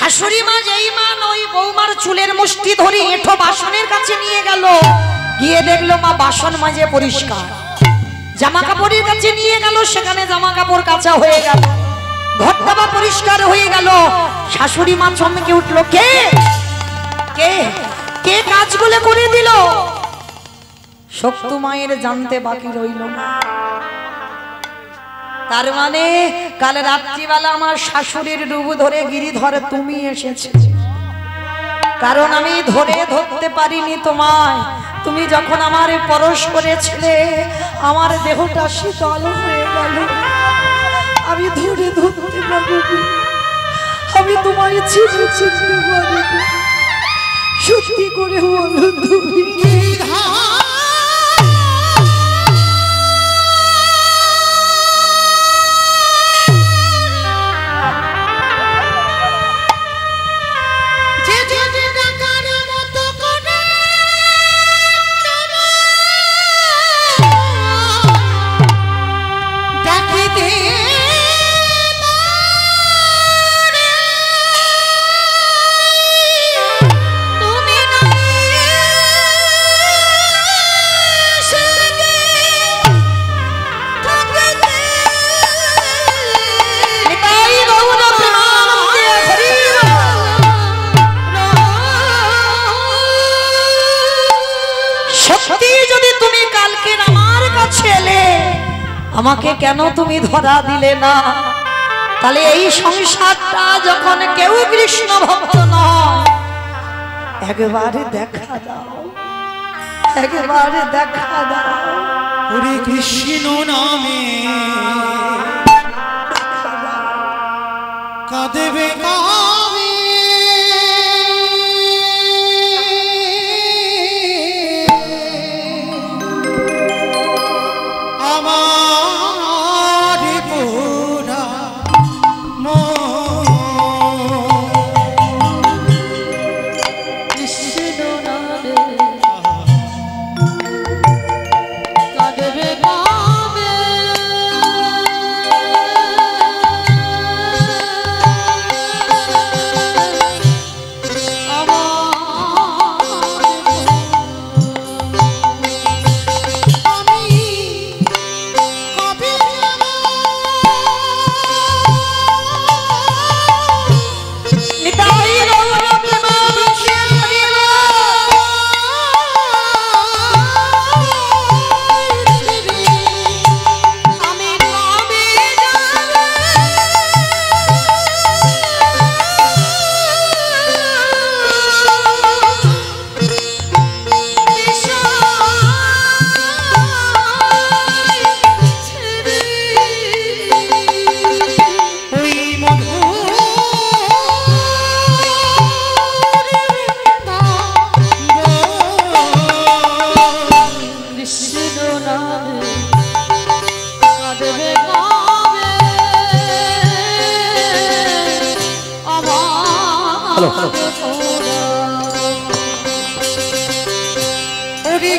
শাশুড়ি মা যেই মা ওই বৌমার চুলের মুষ্টি ধরে এঁঠো বাসনের কাছে নিয়ে গেল, গিয়ে দেখলো মা বাসন মাজে পরিষ্কার। জামা কাপড়ের কাছে নিয়ে গেল, সেখানে জামা কাপড় কাঁচা হয়ে গেল, ঘরটা পরিষ্কার হয়ে গেল। শাশুড়ি মা চমকে উঠলো, কে কে কে কাজগুলো করে দিল? শক্তু মায়ের জানতে বাকি রইল না। তার মানে কাল রাত্রিবেলা আমার শাশুড়ির ডুবু ধরে গিরিধর তুমি এসেছে, কারণ আমি ধরতে পারিনি তোমায়। তুমি যখন আমার পরশ করেছিলে আমার দেহটা শীতল হয়ে গেল, আমি ধরতে পারিনি, আমি তোমায় চিনতে পারিনি। সত্যি করে বলো তুমি আমাকে কেন তুমি ধরা দিলে না? তাহলে এই সংসারটা যখন কেউ কৃষ্ণ ভক্ত নয়, একবারে দেখা দাও, একবারে দেখা দাও। হরে কৃষ্ণ নামে কাঁদেবে কাবে,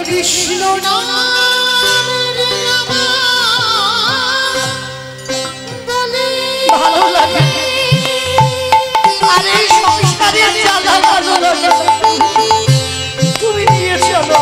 কৃষ্ণ ভালো লাগে। আরে সংসারের জ্বালা ভালো লাগে, তুমি নিয়ে চলো।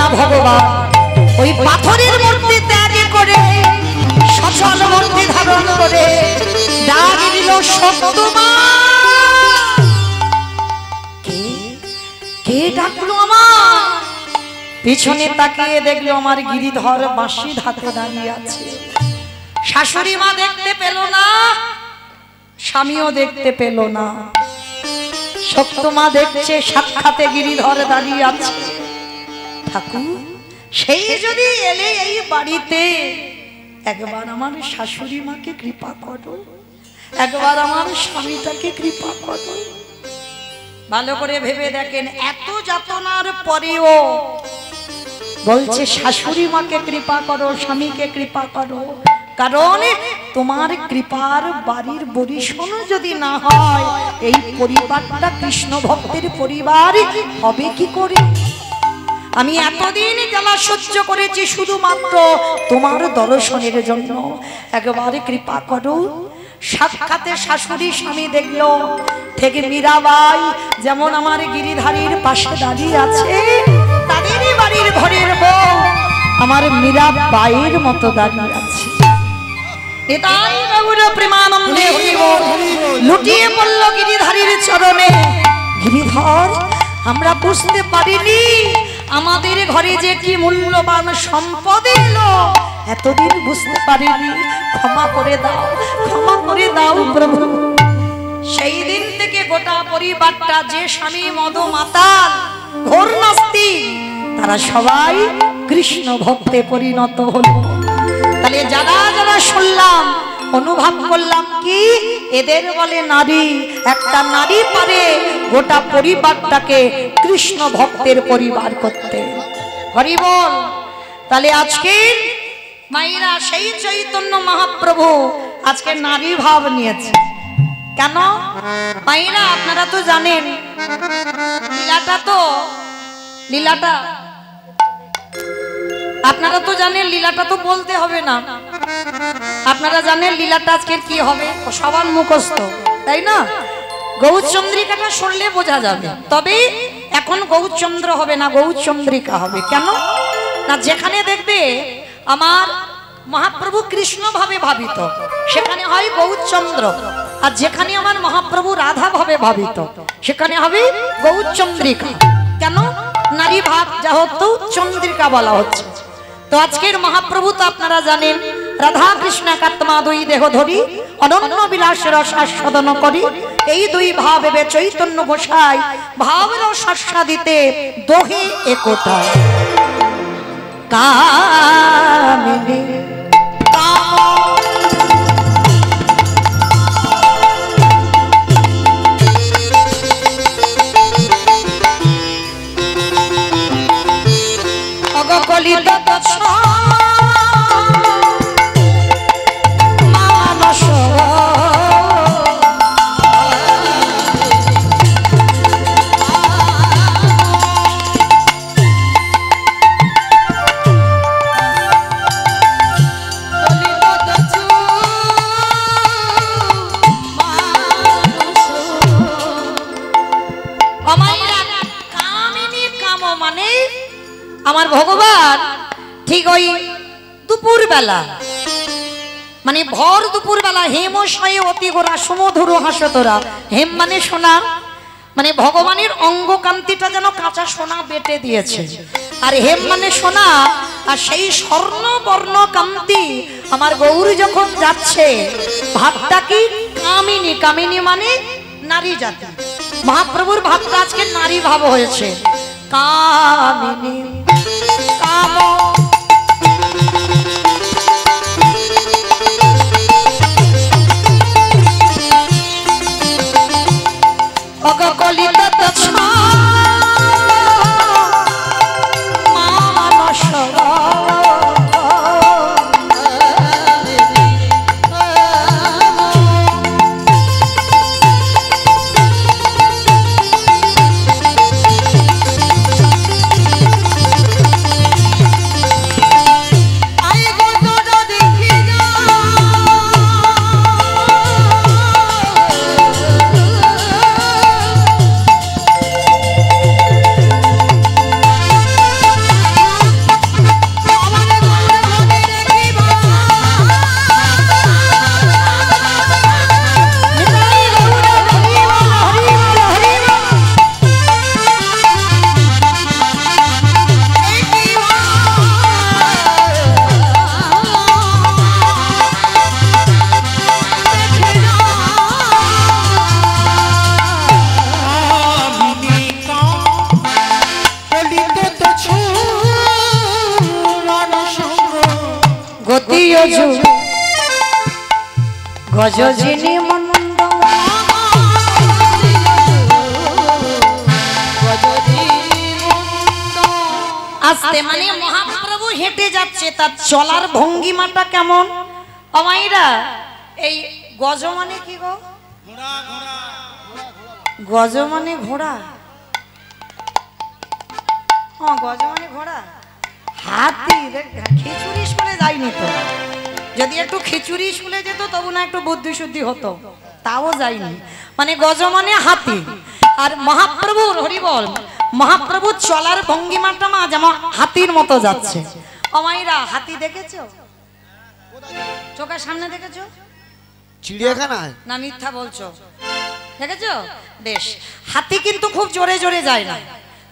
না ভগবান ওই পাথরের মূর্তি ত্যাগ করে সচল মূর্তি ধারণ করে ডাক দিল সত্যমা। কে ডাকলো আমার? পিছনে তাকিয়ে দেখলো আমার গিরিধর বাঁশি হাতে দাঁড়িয়ে আছে। শাশুড়ি মা দেখতে পেল না, স্বামীও দেখতে পেল না, সত্যমা দেখছে সাক্ষাতে গিরিধর দাঁড়িয়ে আছে। ঠাকুর সেই যদি এলে এই বাড়িতে একবার আমার শাশুড়ি মাকে কৃপা করো, একবার আমার স্বামীটাকে কৃপা করো। ভালো করে ভেবে দেখেন, এত যাতনার পরেও বলছে শাশুড়ি মাকে কৃপা করো, স্বামীকে কৃপা করো। কারণ তোমার কৃপার বাড়ির বরিশন যদি না হয় এই পরিবারটা কৃষ্ণ ভক্তের পরিবার হবে কি করে? আমি এতদিন জ্বালা সহ্য করেছি শুধুমাত্র তোমার দর্শনের জন্য, একবার কৃপা করো। সাক্ষাতে শাশুড়ি স্বামী দেখলো থেকে মীরাবাই যেমন আমার গিরিধারীর পাশে দাঁড়িয়ে আছে, তাদেরই বাড়ির ঘরের বউ আমার মীরাবাইয়ের মতো দাঁড়িয়ে আছে। এটাই গৌর প্রেমানন্দে লুটিয়ে পড়ল গিরিধারীর চরণে। গিরিধর, আমরা বুঝতে পারিনি আমাদের ঘরে যে কি মূল্যবান সম্পদ এলো, এতদিন বুঝতে পারিনি, ক্ষমা করে দাও, ক্ষমা করে দাও প্রভু। সেই দিন থেকে গোটা পরিবারটা, যে স্বামী মদ মাতাল ঘোর নাস্তিক, তারা সবাই কৃষ্ণ ভক্তে পরিণত হলো। তাহলে যারা যারা শুনলাম অনুভব করলাম কি এদের বলে নারী। একটা নারী পারে গোটা পরিবারটাকে কৃষ্ণ ভক্তের পরিবার করতে। হরি বল। তাহলে আজকে মায়েরা সেই চৈতন্য মহাপ্রভু আজকে নারী ভাব নিয়েছে। কেন মায়েরা? আপনারা তো জানেন লীলাটা আপনারা তো জানেন, লীলাটা তো বলতে হবে না। আপনারা জানেন লীলাটা আজকে কি হবে, সবার মুখস্থ, তাই না? গৌরচন্দ্রিকাটা শুনলে বোঝা যাবে। তবে এখন গৌরচন্দ্র হবে না, গৌরচন্দ্রিকা হবে। কেন না? যেখানে দেখবে আমার মহাপ্রভু কৃষ্ণ ভাবে ভাবিত সেখানে হয় গৌরচন্দ্র, আর যেখানে আমার মহাপ্রভু রাধা ভাবে ভাবিত সেখানে হবে গৌরচন্দ্রিকা। কেন? নারী ভাব যা হতো চন্দ্রিকা বলা হচ্ছে। তো আজকের মহাপ্রভু তো আপনারা জানেন রাধা কৃষ্ণ কাত্মা দুই দেহ ধরি অনন্য বিলাস রস আস্বাদন করি। এই দুই ভাবে চৈতন্য গোসাই ভাব রস আস্বাদিতে দোহে একতা কামিনী অগকলিত মানস আমার ভগবান ঠিক ওই দুপুর বেলা, মানে ভর দুপুর বেলা হেমশয়ে অতি গোরা সুমধুর হাসতরা। হেম মানে সোনা, মানে ভগবানের অঙ্গকান্তিটা যেন কাঁচা সোনা বেটে দিয়েছে। আর হেম মানে সোনা, আর সেই স্বর্ণ বর্ণ কান্তি আমার গৌরী যখন যাচ্ছে, ভাবটা কি কামিনী। কামিনী মানে নারী জাতি। মহাপ্রভুর ভাবটা আজকে নারী ভাব হয়েছে। কামিনী কাম অগকলিত মানস গতি অজু গজজিনী মন্দ আস্তে মানে মহাপ্রভু হেঁটে যাচ্ছে, তার চলার ভঙ্গিমাটা কেমন? আমাইরা এই গজ মানে কি গো? গজ মানে ঘোড়া। হ্যাঁ, গজ মানে ঘোড়া। হাতি খিচুড়ি স্কুলে যায়নি তো, যদি একটু খিচুড়ি স্কুলে যেত তবু না একটু বুদ্ধি শুদ্ধি হতো, তাও যায়নি। মানে গজ মানে হাতি। আর মহাপ্রভুর হরিবল মহাপ্রভুর চলার ভঙ্গিমাটা মা যেমন হাতির মতো যাচ্ছে। আমাইরা হাতি দেখেছো? চোখের সামনে দেখেছো? চিড়িয়াখানায় না মিথ্যা বলছো? দেখেছো? বেশ, হাতি কিন্তু খুব জোরে জোরে যায় না।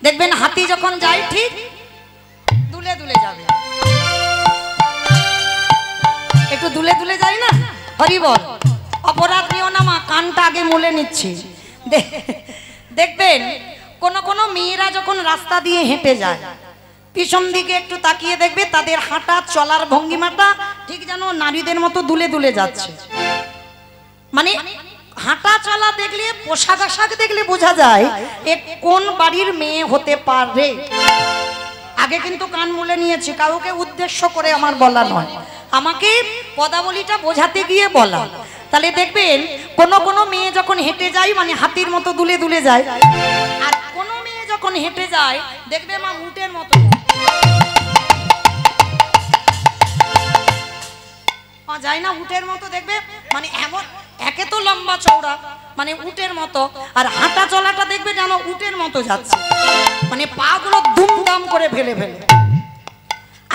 দেখবেন হাতি যখন যায় ঠিক দুলে দুলে যাবে, একটু দুলে দুলে যায় না। হরিবল অপরাধ নিও না মা, কানটা আগে মুলে নিচ্ছি। দেখবেন কোন কোন মেয়েরা যখন রাস্তা দিয়ে হেঁটে যায়, পিছন দিকে একটু তাকিয়ে দেখবে তাদের হাঁটা চলার ভঙ্গিমাটা ঠিক যেন নারীদের মতো দুলে দুলে যাচ্ছে। মানে হাঁটা চলা দেখলে, পোশাক আশাক দেখলে বোঝা যায় এ কোন বাড়ির মেয়ে হতে পারে। আগে কিন্তু কান মুলে নিয়েছি, কাউকে উদ্দেশ্য করে আমার বলা নয়, আমাকে পদাবলীটা বোঝাতে গিয়ে বলা। তাহলে দেখবেন কোন কোন মেয়ে যখন হেঁটে যায় মানে হাতির মতো দুলে দুলে যায়, আর কোন মেয়ে যখন হেঁটে যায় দেখবে মা উটের মতো যায় না, উটের মতো দেখবে। মানে এমন একে তো লম্বা চওড়া মানে উটের মতো, আর হাঁটা চলাটা দেখবে যেন উটের মতো যাচ্ছে, মানে পা গুলো দুমদাম করে ফেলে ফেলে।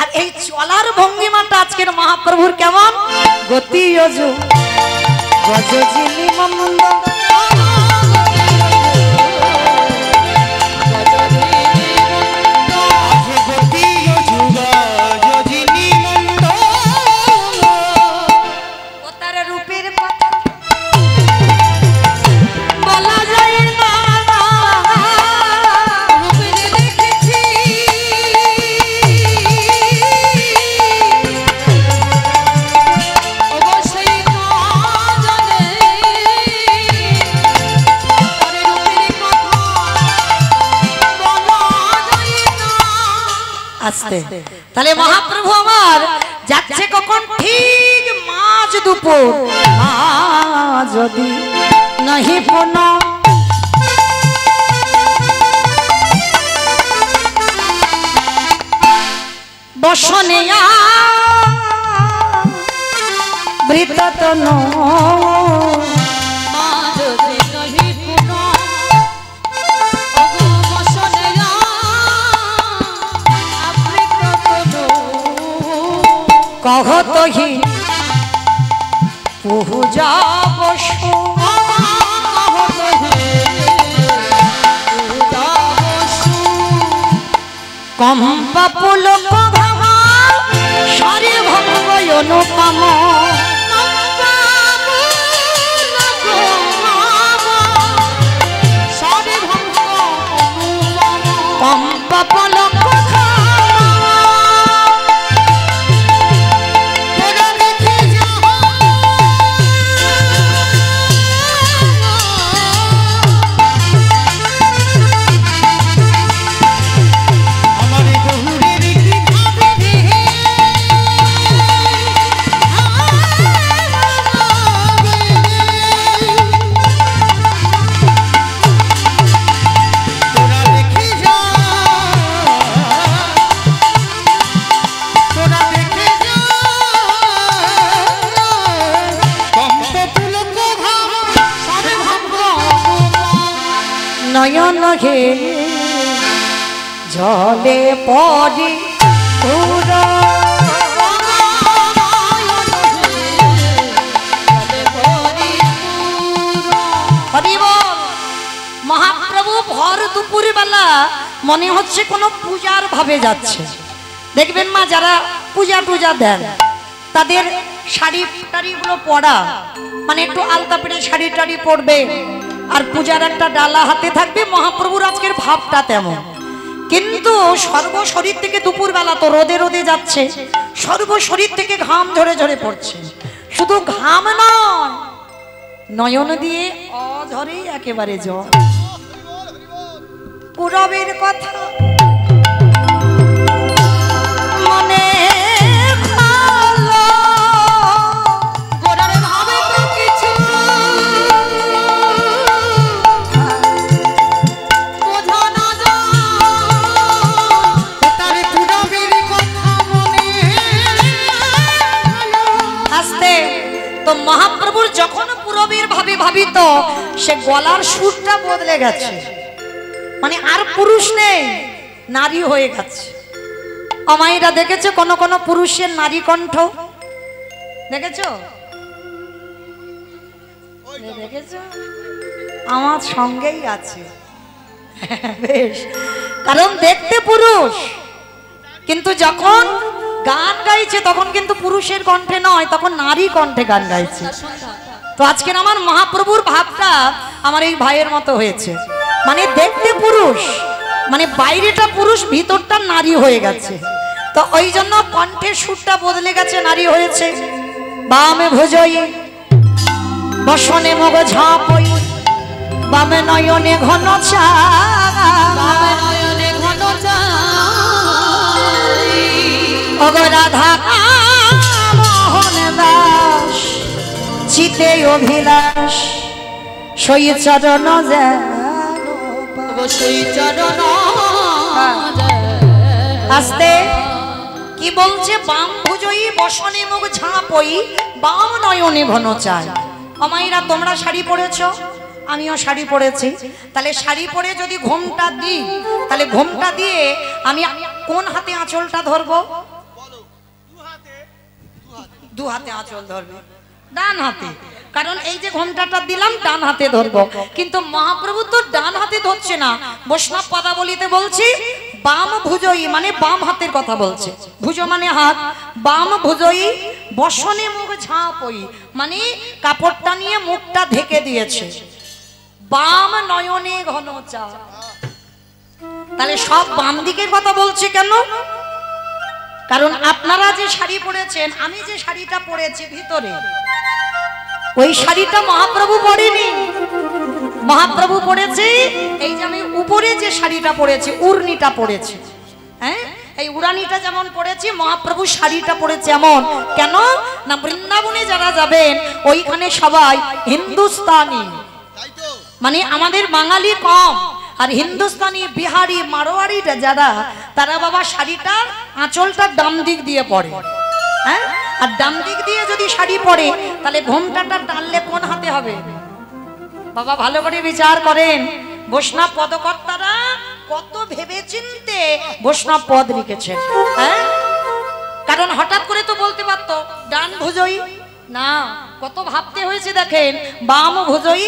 আর এই চলার ভঙ্গিমাটা আজকের মহাপ্রভুর কেমন? গতি অজু গজজিনী মন্দ আসতে। তাহলে মহাপ্রভু আমার যাচ্ছে কখন? ঠিক মাঝ দুপুর। যদি নাহি পুন বসনে বৃততন कहत ही पूजा बसु कम्पा पुलक भामा सारे भंग अनुपम कम्पा पुलक নয়ন হে জলে পড়ি পুরা মহাপ্রভু ভর দুপুর বেলা মনে হচ্ছে কোনো পূজার ভাবে যাচ্ছে। দেখবেন মা যারা পূজা টুজা দেন তাদের শাড়ি টাড়িগুলো পরা মানে একটু আলতা পেরে শাড়ি টাড়ি পরবে, আর পূজার একটা ডালা হাতে থাকবে। মহাপ্রভুর আজকের ভাবটা তেমন, কিন্তু সর্বশরীর থেকে দুপুর বেলা তো রোদে রোদে যাচ্ছে, সর্ব শরীর থেকে ঘাম ঝরে ঝরে পড়ছে। শুধু ঘাম নয়, নয়ন দিয়ে অঝরে একেবারে জল। পূরবের কথা মনে ভালো, গোড়ার ভাবে তো কিছু বোঝা না যায়, তার পূরবের কথা মনে আসতে। তো মহাপ্রভুর যখন পূরবের ভাবে ভাবিত, সে গলার সুরটা বদলে গেছে, মানে আর পুরুষ নেই, নারী হয়ে গেছে। আমাইরা দেখেছো কোন কোন পুরুষের নারী কণ্ঠ? দেখেছো? দেখেছো? আমার সঙ্গেই আছে বেশ, কারণ দেখতে পুরুষ, কিন্তু যখন গান গাইছে তখন কিন্তু পুরুষের কণ্ঠে নয়, তখন নারী কণ্ঠে গান গাইছে। তো আজকের আমার মহাপ্রভুর ভাবটা আমার এই ভাইয়ের মতো হয়েছে, মানে দেখতে পুরুষ, মানে বাইরেটা পুরুষ, ভিতরটা নারী হয়ে গেছে। তো ওই জন্য কণ্ঠের সুরটা বদলে গেছে, নারী হয়েছে। বামে ভুজই বসনে মগ ঝাপই, বামে নয়নে ঘন অগ রাধা মোহন দাস, চিতে অভিলাষ সই চরণ আস্তে কি বলছে? বাম ভুজই বসনে মুখ ঝাঁপই, বাম নয়নে ঘন চাই। আমাইরা তোমরা শাড়ি পরেছো, আমিও শাড়ি পরেছি, তাহলে শাড়ি পরে যদি ঘোমটা দিই, তাহলে ঘোমটা দিয়ে আমি কোন হাতে আঁচলটা ধরবো? দু হাতে আঁচল ধরবে, ডান হাতে, কারণ এই যে ঘোমটাটা দিলাম ডান হাতে ধরবো। কিন্তু মহাপ্রভু তো ডান হাতে ধরছে না, বৈষ্ণব পদাবলিতে বলছি বাম ভুজই, মানে বাম হাতের কথা বলছে। ভুজ মানে হাত, বাম ভুজই বসনে মুখ ঝাঁপই, মানে কাপড়টা নিয়ে মুখটা ঢেকে দিয়েছে। বাম নয়নে ঘন চা, তাহলে সব বাম দিকের কথা বলছে কেন? কারণ আপনারা যে শাড়ি পরেছেন, আমি যে শাড়িটা পরেছি ভিতরে, ওই শাড়িটা মহাপ্রভু পরেনি। মহাপ্রভু পরেছে এই যে আমি উপরে যে শাড়িটা পরেছি, উড়নিটা পরেছি, হ্যাঁ, এই উড়ানিটা যেমন পরেছি, মহাপ্রভু শাড়িটা পরেছে এমন। কেন না, বৃন্দাবনে যারা যাবেন ওইখানে সবাই হিন্দুস্তানি, মানে আমাদের বাঙালি কম, আর হিন্দুস্তানি, বিহারি, মারোয়াড়িরা যারা, তারা বাবা শাড়িটার আঁচলটা ডান দিক দিয়ে পরে, হ্যাঁ, আর ডান দিক দিয়ে যদি শাড়ি পরে, তাহলে ঘোমটাটা টানলে কোন হাতে হবে? বাবা ভালো করে বিচার করেন, বৈষ্ণব পদকর্তারা কত ভেবে চিনতে বৈষ্ণব পদ লিখেছেন, হ্যাঁ, কারণ হঠাৎ করে তো বলতে পারতো ডান ভুজই না, কত ভাবতে হয়েছে দেখেন। বাম ভুজই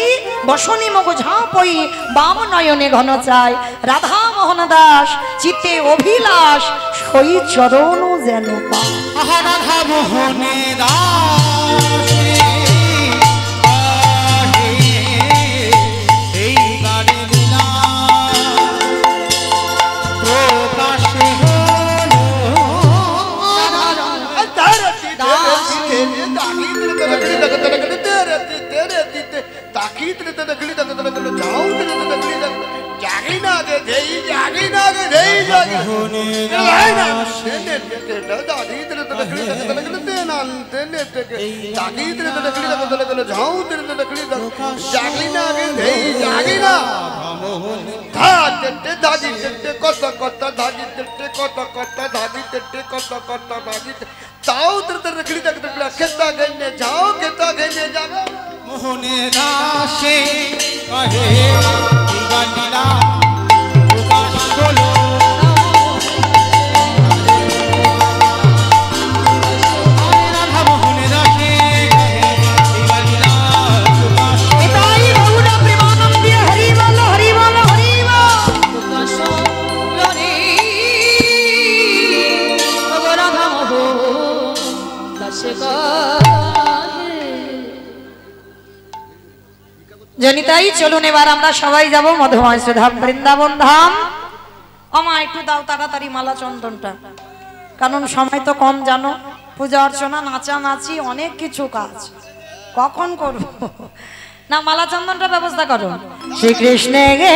বসনি মগ ঝাঁপই, বাম নয়নে ঘন চাই, রাধা মোহন দাস চিত্তে অভিলাষ সই চরণ যেন পা। রাধা মোহনে দাস এই গাড়ি লীলা প্রকাশে মোহনে দাসে কহে লীলা প্রকাশ হলো রাধা মোহনে দাসে লীলা প্রকাশ এটাই গৌর প্রেমানন্দে হরি বল হরি বল হরি বল। প্রকাশ রে রাধা মোহন দাস জনিতাই চলুন এবার আমরা সবাই যাব মধুময় ধাম, বৃন্দাবন ধাম। আমা একটু দাও তাড়াতাড়ি মালা চন্দনটা, কারণ সময় তো কম জানো। পূজা অর্চনা নাচানাচি অনেক কিছু কাজ কখন করব না মালা চন্দনটা ব্যবস্থা করো শ্রীকৃষ্ণ গে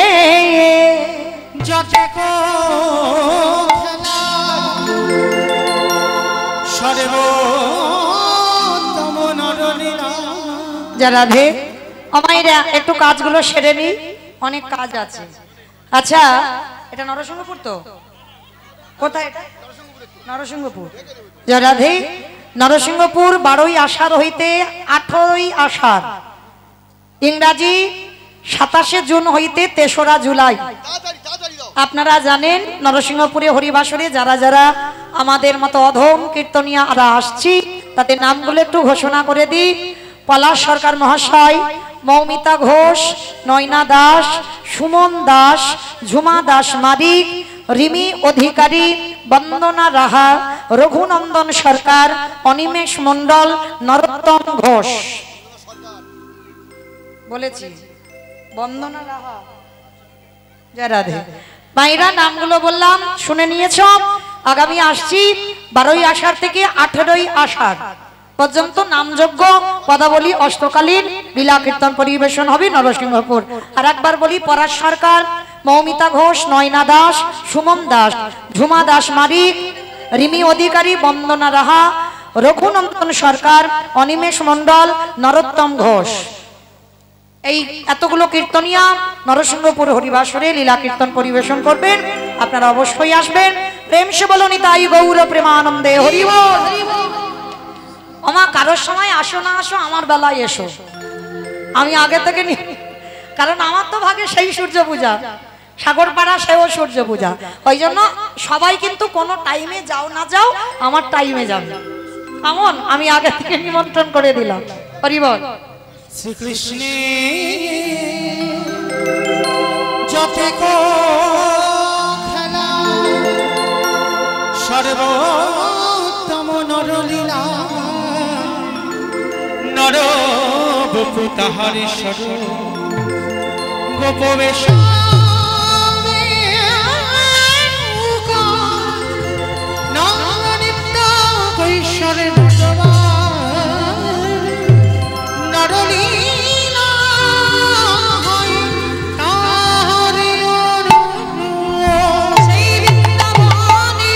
যতে কো সর্বোত্তম নরলীলা। যারা ভে আমাইরা একটু কাজগুলো সেরে নি অনেক কাজ আছে। আচ্ছা এটা নরসিংহপুর তো কোথায় এটা নরসিংহপুর রাধে নরসিংহপুর 12ই আষাঢ় হইতে 18ই আষাঢ় ইংরাজি 27 জুন হইতে 3রা জুলাই আপনারা জানেন নরসিংহপুরে হরিবাসরে যারা যারা আমাদের মতো অধম কীর্তনিয়ারা আসছি তাদের নামগুলো একটু ঘোষণা করে দিই। পলাশ সরকার মহাশয়, মৌমিতা ঘোষ, নয়না দাস, সুমন দাস, ঝুমা দাস মালিক, রিমি অধিকারী, বন্দনা রাহা, রঘুনন্দন সরকার, অনিমেষ মণ্ডল, নরোত্তম ঘোষ। বলেছি বন্দনা রাহা জয় রাধে। মায়েরা নামগুলো বললাম শুনে নিয়েছ। আগামী আসছি 12ই আষাঢ় থেকে 18ই আষাঢ় পর্যন্ত নামযজ্ঞ পদাবলী অষ্টকালীন লীলা কীর্তন পরিবেশন হবে নরসিংহপুর। আর একবার বলি পরাশ সরকার, মৌমিতা ঘোষ, নয়না দাস, সুমন দাস, ঝুমা দাস মালিক, রিমি অধিকারী, বন্দনা রাহা, রঘুনন্দন সরকার, অনিমেষ মণ্ডল, নরোত্তম ঘোষ। এই এতগুলো কীর্তনিয়া নরসিংহপুর হরিবাসরে লীলা কীর্তন পরিবেশন করবেন। আপনারা অবশ্যই আসবেন। প্রেম সে বলনি তাই গৌর প্রেমানন্দে হরি বল। আমা কারোর সময় আসো না আসো আমার বেলায় এসো, আমি আগে থেকে কারণ আমার তো ভাগে সেই সূর্য পূজা, সাগরপাড়া সেও সূর্য পূজা। ওই জন্য সবাই কিন্তু কোনো টাইমে যাও না যাও আমার টাইমে যাবে এমন আমি আগে থেকে নিমন্ত্রণ করে দিলাম। হরি বল। শ্রীকৃষ্ণ যতে কো খেলা সর্বোত্তম নরলীলা নর বপু তাহারে সর গোপবেশ নরনিত্য কৈশোরে নরলীলা হয় তাহারে সেই বৃন্দাবনে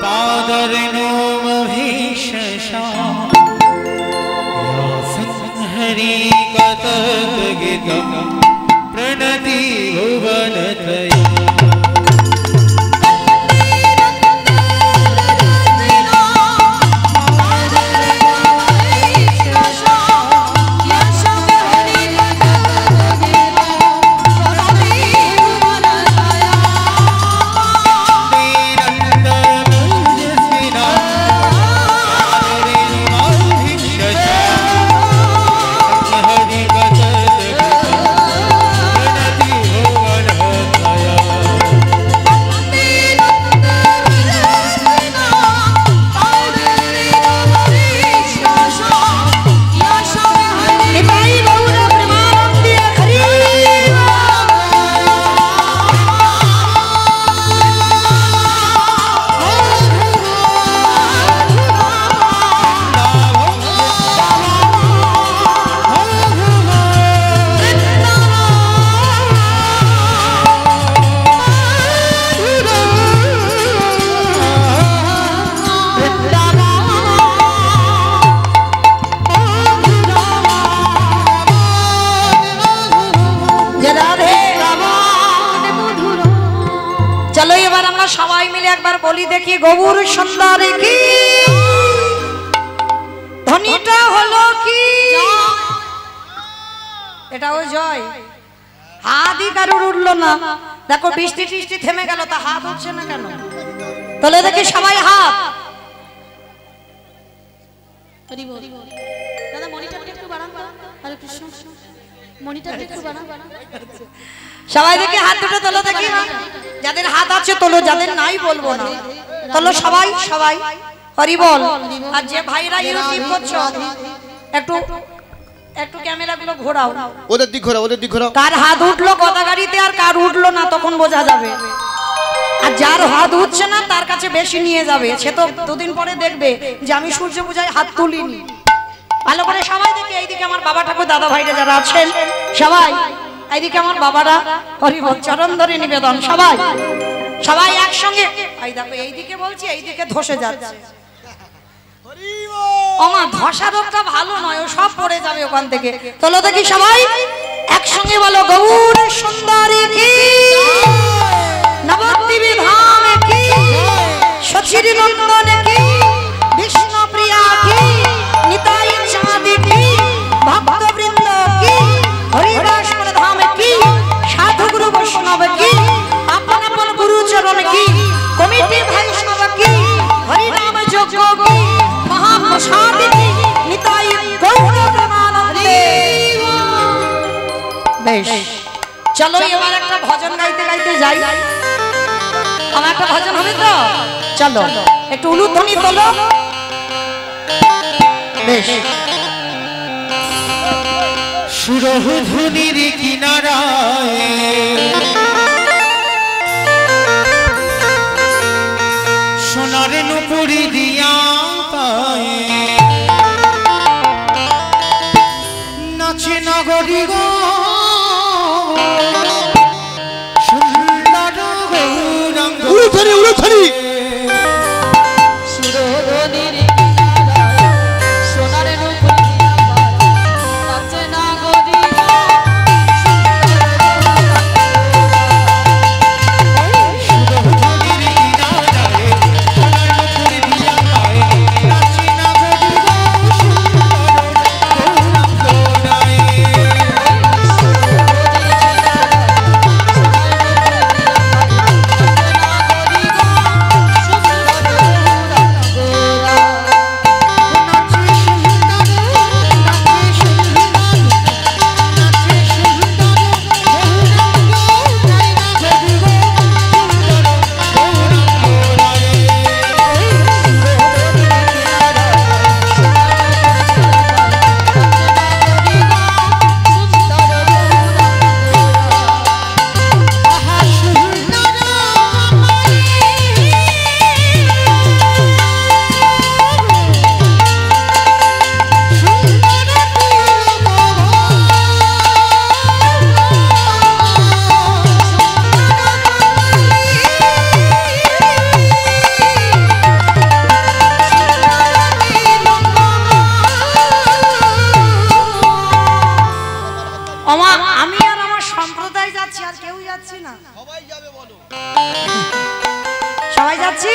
पादरेणुमभीषसा हरिकतद्गीतं प्रणति भुवनत्रयम् সবাই মিলে একবার বলি দেখি গৌর সুন্দরী কি ধ্বনিটা হলো কি এটাও জয় হাতই কারুর উঠলো না দেখো বৃষ্টি টিষ্টি থেমে গেল তা হাত উঠছে না কেন তাহলে দেখি সবাই হাত দাদা মনিটরটা একটু বাড়ান হরে কৃষ্ণ মনিটরটা একটু বাড়ান সবাই দেখি হাত দুটো তোলো দেখি যাদের হাত আছে তোলো যাদের নাই বলবো না তোলো সবাই সবাই হরি বল আর যে ভাইরা ইউটিউব করছো একটু একটু ক্যামেরাগুলো ঘোরাও ওদের দিক ঘোরাও কার হাত উঠলো কথা গাড়িতে আর কার উঠলো না তখন বোঝা যাবে আর যার হাত উঠছে না তার কাছে বেশি নিয়ে যাবে সে তো দুদিন পরে দেখবে যে আমি সূর্য পূজায় হাত তুলিনি ভালো করে সবাই দেখি এইদিকে আমার বাবা ঠাকুর দাদা ভাইরা যারা আছেন সবাই এইদিকে আমার বাবারা হরি বল চরণ ধরে নিবেদন সবাই সবাই একসঙ্গে এই দেখো এইদিকে বলছি এইদিকে ধসে যাচ্ছে ওমা ধসা রোগটা ভালো নয় ও সব পড়ে যাবে ওখান থেকে চলো দেখি সবাই একসঙ্গে বলো গৌর সুন্দরী কি নবদ্বীপে ধাম কি সচির নন্দন কি বিষ্ণু প্রিয়া কি নিতাই চাঁদ কি ভক্তবৃন্দ কি হরিদাস ধাম কি সাধু গুরু বৈষ্ণব কি আপন আপন গুরু চরণ কি কমিটি বৈষ্ণব কি হরিনাম যজ্ঞ কি মহাপ্রসাদ কি নিতাই গৌর প্রেমানন্দে বেশ চলো এবার একটা ভজন গাইতে গাইতে যাই আমার একটা ভজন হবে তো চলো একটু উলুধ্বনি তোলো বেশ সুরধুনির কিনারায় সোনার নুপুরি দিয়া পায়ে নাচে নগরী গো সুন্দর গৌরাঙ্গ উলুধ্বনি সবাই যাবে বলো। সবাই যাচ্ছি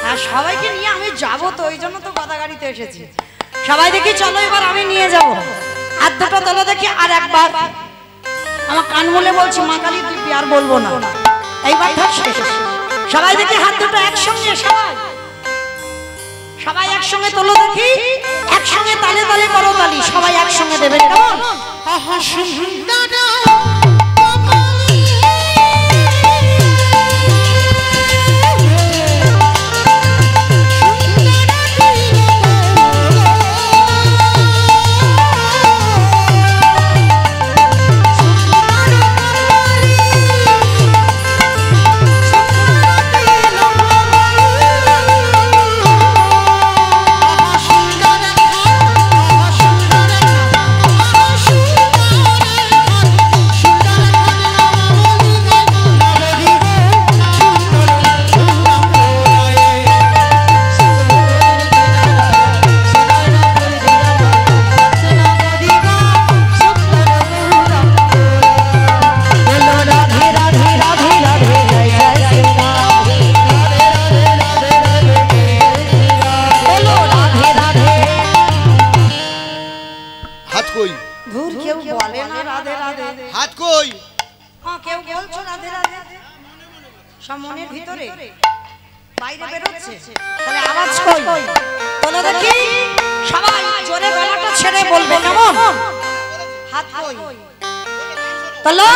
আর সবাইকে নিয়ে আমি যাবো তো, ওই জন্য তো গদা গাড়িতে এসেছি। সবাই দেখি চলো এবার আমি নিয়ে যাব। আর দুটো তোলো দেখি আর একবার। আমার কান বলে বলছি মা কালী তুই আর বলবো না, এইবার ধর শেষ। সবাই দেখি হাত দুটো একসঙ্গে, সবাই সবাই একসঙ্গে তোলো দেখি, একসঙ্গে তালে তালে করো তালি, সবাই একসঙ্গে দেবেন কেমন? আহা সুন্দর মনের ভিতরে বাইরে বেরোচ্ছে, তাহলে আওয়াজ কই তোলো দেখি, সবাই জোরে গলাটা ছেড়ে বলবে কেমন? হাত কই তোলো।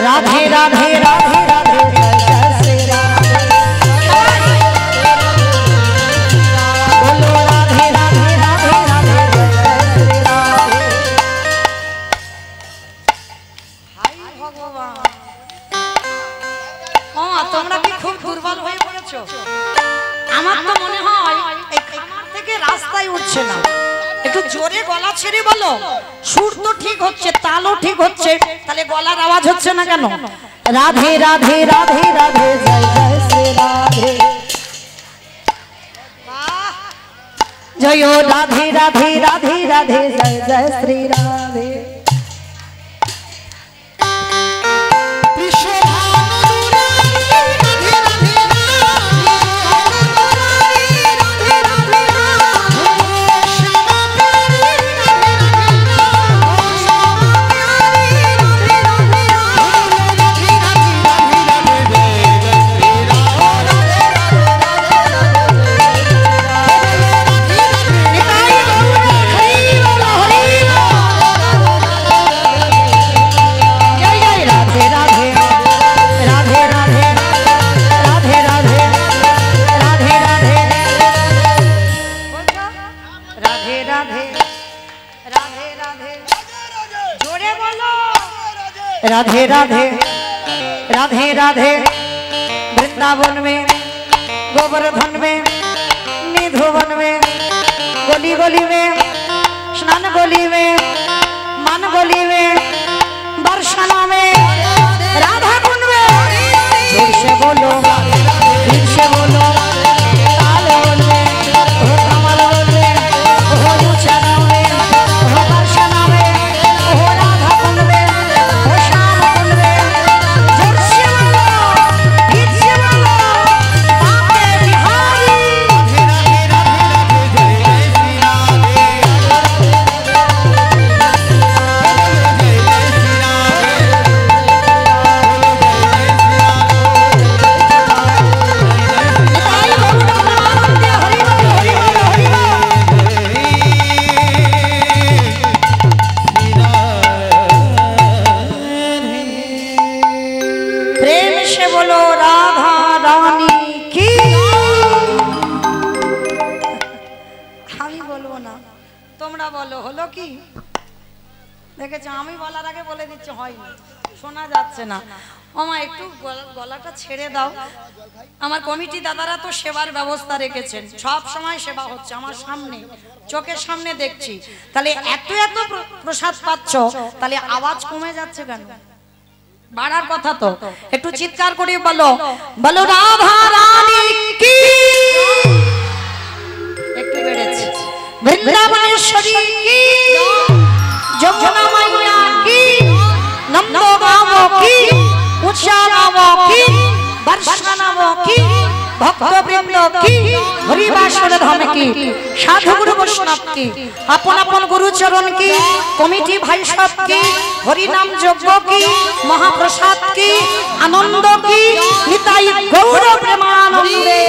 রাধে রাধে রাধে রাধে জয় শ্রী রাধে, বলো রাধে রাধে রাধে রাধে জয় শ্রী রাধে। হাই ভগবান, তোমরা কি খুব দুর্বল হয়ে পড়েছো? আমার তো মনে হয় এই খামার থেকে রাস্তায় উঠছে না। একটু জোরে গলা ছেড়ে বলো, সুর তো ঠিক হচ্ছে, তালও ঠিক হচ্ছে, তাহলে গলার আওয়াজ হচ্ছে না কেন? রাধে রাধে রাধে রাধে জয় জয় শ্রী রাধে, জয় রাধে রাধে রাধে রাধে জয় জয় শ্রী রাধে। राधे राधे राधे राधे, वृंदावन में, गोवर्धन में, निधुवन में, गली गली में, स्नान गली में, मन गली में, बरसाना में, राधा कुंड में, जोर से बोलो, फिर से बोलो, ताल बोल में, हो कमल बोल में, हो ऊंचा में, हो बरसाना में, हो राधा कुंड में, আমি বলার আগে বলে দিচ্ছি হয়নি, শোনা যাচ্ছে না। ওমা একটু গলাটা ছেড়ে দাও। আমার কমিটি দাদারা তো সেবার ব্যবস্থা রেখেছেন, সব সময় সেবা হচ্ছে আমার সামনে, চোখের সামনে দেখছি। তাহলে এত এত প্রসাদ পাচ্ছ, তাহলে আওয়াজ কমে যাচ্ছে কেন? বাড়ার কথা তো, একটু চিৎকার করে বলো, বলো রাধা রানী কি, একটু বেড়েছে, বৃন্দাবনেশ্বরী কি, যমুনা মাইয়া কি, নন্দগাঁও কি। তুষা নাম কি বর্ষা নাম কি ভক্তবৃন্দ কি হরিবাসর ধাম কি সাধু গুরু বৈষ্ণব কি আপন আপন গুরু চরণ কি কমিটি ভাই সব কি হরিনাম যজ্ঞ কি মহাপ্রসাদ কি আনন্দ কি নিতাই গৌর প্রেমানন্দে।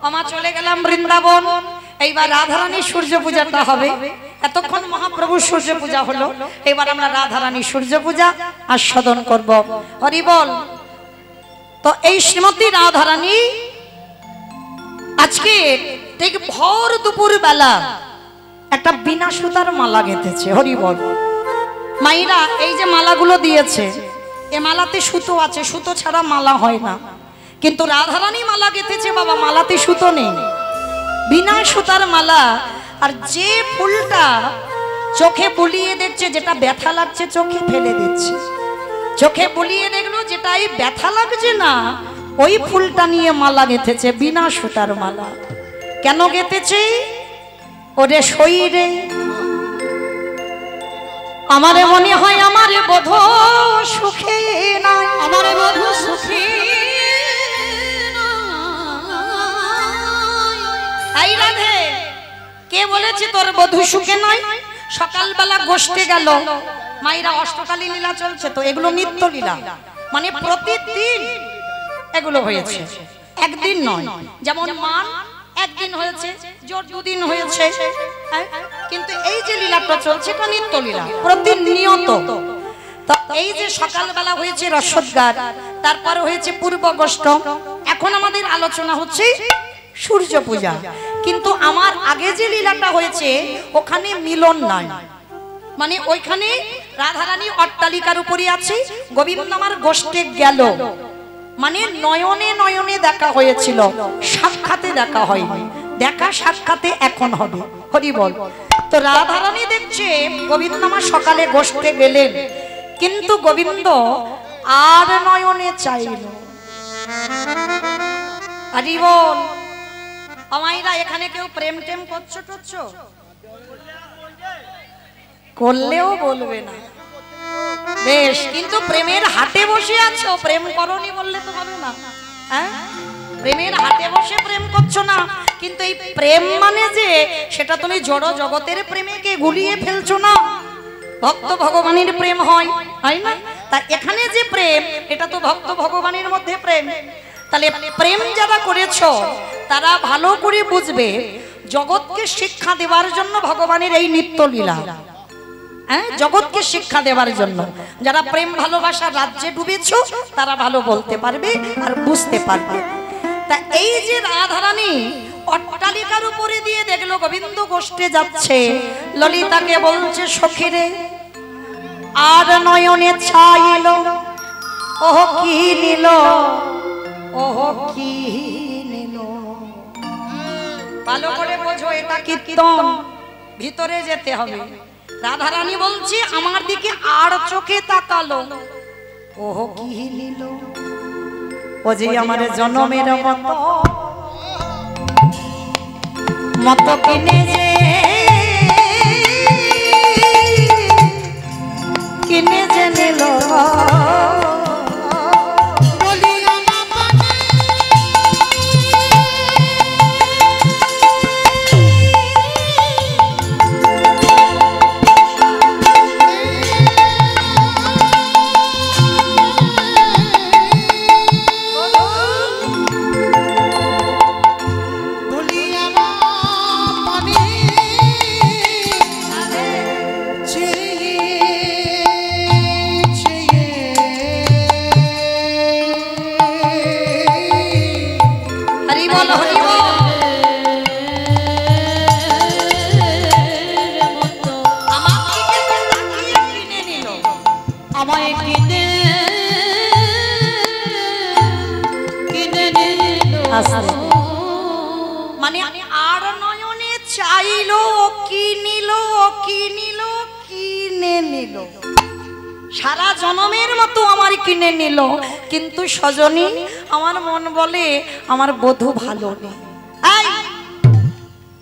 আমা চলে গেলাম বৃন্দাবন। এইবার রাধারানী সূর্য পূজাটা হবে। এতক্ষণ মহাপ্রভু সূর্য পূজা হলো, এবার আমরা রাধারানী সূর্য পূজা আস্বাদন করব। হরি বল। তো এই শ্রীমতী রাধারানী আজকে ঠিক ভোর দুপুর বেলা একটা বিনা সুতার মালা গেঁথেছে। হরি বল। মাইরা এই যে মালাগুলো দিয়েছে, এ মালাতে সুতো আছে, সুতো ছাড়া মালা হয় না। কিন্তু রাধারানী মালা গেঁথেছে বাবা, মালাতে সুতো নেই, বিনা সুতার মালা। আর যে ফুলটা চোখে বুলিয়ে দেখছে, যেটা ব্যথা লাগছে চোখে ফেলে দিচ্ছে, চোখে বুলিয়ে দেখলো যেটাই ব্যথা লাগছে না, ওই ফুলটা নিয়ে মালা গেঁথেছে, বিনা সুতার মালা। কেন গেঁথেছে? ওরে শরীরে আমারে মনে হয় আমারে বধ সুখে নাই, আমারে বধ সুখে নাই। রাধে, কে বলেছে তোর বধূ সুখে নয়? সকালবেলা গোষ্ঠে গেল, মায়েরা অষ্টকালী লীলা চলছে, তো এগুলো নিত্য লীলা, মানে প্রতিদিন এগুলো হয়েছে, একদিন নয়। যেমন মান একদিন হয়েছে, জোর দুদিন হয়েছে, কিন্তু এই যে লীলাটা চলছে এটা নিত্য লীলা, প্রতিনিয়ত। তো এই যে সকালবেলা হয়েছে রসদগার, তারপরে হয়েছে পূর্বগষ্ট, এখন আমাদের আলোচনা হচ্ছে সূর্য পূজা। কিন্তু আমার আগে যে লীলাটা হয়েছে ওখানে মিলন নাই, মানে ওইখানে রাধারানী অট্টালিকার উপরে আছে, গোবিন্দ আমার গোষ্ঠে গেল, মানে নয়নে নয়নে দেখা হয়েছিল, সাক্ষাতে দেখা হয়নি, দেখা সাক্ষাতে এখন হবে। হরি বল। তো রাধারানী দেখছে গোবিন্দ আমার সকালে গোষ্ঠে গেলেন, কিন্তু গোবিন্দ আর নয়নে চাইল। হরি বল। আমাইরা এখানে কেউ প্রেম টেম করছো টচ্ছো? করলেও বলবে না, বেশ। কিন্তু প্রেমের হাটে বসে আছো, প্রেম করনি বললে তো হবে না। হ্যাঁ, প্রেমের হাটে বসে প্রেম করছো না, কিন্তু এই প্রেম মানে যে সেটা তুমি জড় জগতের প্রেমেকে গুলিয়ে ফেলছো না, ভক্ত ভগবানের প্রেম হয়, হয় না? তা এখানে যে প্রেম, এটা তো ভক্ত ভগবানের মধ্যে প্রেম। তাহলে প্রেম যারা করেছো তারা ভালো করে বুঝবে, জগৎকে শিক্ষা দেওয়ার জন্য ভগবানের এই নিত্য লীলা, হ্যাঁ, জগৎকে শিক্ষা দেওয়ার জন্য। যারা প্রেম ভালোবাসার রাজ্যে ডুবেছো তারা ভালো বলতে পারবে আর বুঝতে পারবে। তা এই যে রাধারানী অট্টালিকার উপরে দিয়ে দেখলো গোবিন্দ গোষ্ঠে যাচ্ছে, ললিতাকে বলছে সখীরে আর নয়নে ছাইল, ওহ কি নিল, ওহ কি নিল। ভালো করে বোঝো, এটা কীর্তন, ভিতরে যেতে হবে। রাধারানী বলছে আমার দিকে আর চোখে তাকালো, ওহ কি নিল, ও যে আমার জনমের মতো মতো কিনে যে নিল। মানে আর নয়নে চাইলো, কি নিল, কি নিল, কিনে নিল, সারা জনমের মতো আমার কিনে নিল। কিন্তু সজনী আমার মন বলে আমার বধূ ভালো নেই।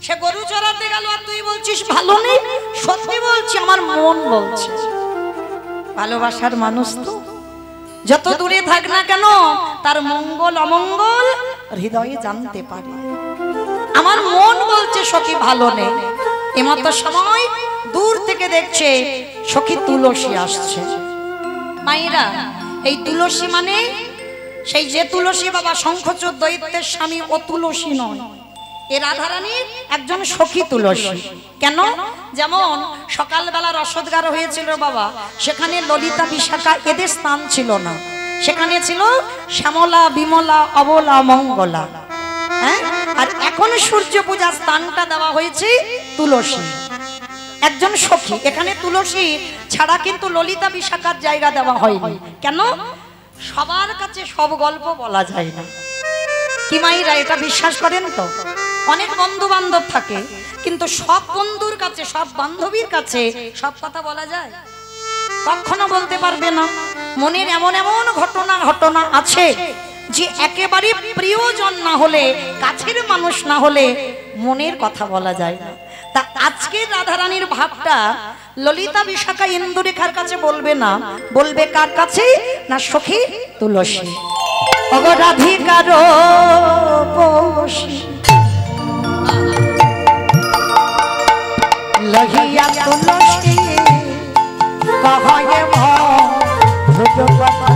সে গরু চড়াতে গেল আর তুই বলছিস ভালো নেই? সত্যি বলছি, আমার মন বলছে ভালোবাসার মানুষ তো যত দূরে থাক না কেন তার মঙ্গল অমঙ্গল হৃদয়ে জানতে পারে। আমার মন বলছে সখী ভালো নেই, এমতো সময় দূর থেকে দেখছে সখী তুলসী আসছে। মায়েরা, এই তুলসী মানে সেই যে তুলসী বাবা শঙ্খচূড় দৈত্যের স্বামী, ও তুলসী নয়, এ রাধারানীর একজন সখী তুলসী। কেন? যেমন সকালবেলা রসদগার হয়েছিল বাবা, সেখানে ললিতা বিশাখা এদের স্থান ছিল না, সেখানে ছিল শ্যামলা, বিমলা, অবলা, মঙ্গলা। হ্যাঁ, আর এখন সূর্য পূজা স্থানটা দেওয়া হয়েছে তুলসী, একজন সখী। এখানে তুলসী ছাড়া কিন্তু ললিতা বিশাখার জায়গা দেওয়া হয়নি। কেন? সবার কাছে সব গল্প বলা যায় না। কি মাইরা এটা বিশ্বাস করেন তো? অনেক বন্ধু বান্ধব থাকে, কিন্তু সব বন্ধুর কাছে, সব বান্ধবীর কাছে সব কথা বলা যায়? কখনো বলতে পারবে না। মনের এমন এমন ঘটনা আছে যে একেবারে প্রিয়জন না হলে, কাছের মানুষ না হলে মনের কথা বলা যায় না। তা আজকে রাধারানীর ভাবটা ললিতা বিশাখা ইন্দুরেখার কাছে বলবে না, বলবে কার কাছে? না সখী তুলসী। অগরাধিকার পোষী লহিয়া তুলসী কহয়ে মধুর কথা।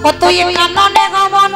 কতই কাননে গমন